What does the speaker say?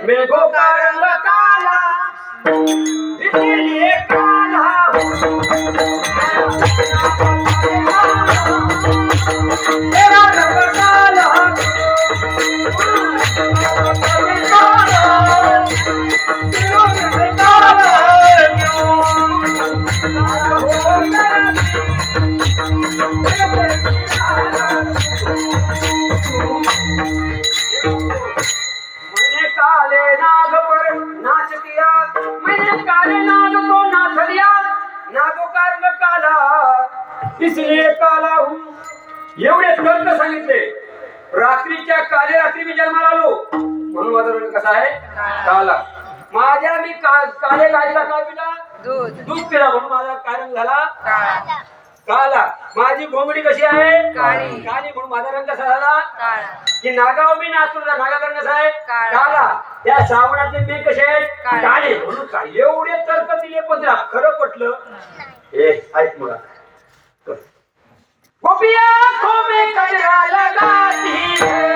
मेघों का रंग काला इसीलिए काला तेरा रंग काला काले नाग पर नाच किया मैंने काले नाग को नाच लिया नागों का रंग काला इसलिए काला हूँ एवढे तर्क सांगितले रात्रीच्या काले रात्री मी जन्माला आलो म्हणून माझा रंग कसा आहे काला माझ्या मी काले गाईला काय पिला दूध पिला म्हणून माझा काय रंग झाला काला माझी घोंगडी कशी आहे काळी म्हणून माझा रंग कसा झाला की नागाव मी नाचूला नागाचा रंग कसा आहे काला त्या श्रावणाचे मेघ कसे आहेत काळे म्हणून काय एवढे तर्क दिले पण खरं पटलं हे ऐक मला गोपिया आँखों में कजरा लगाती है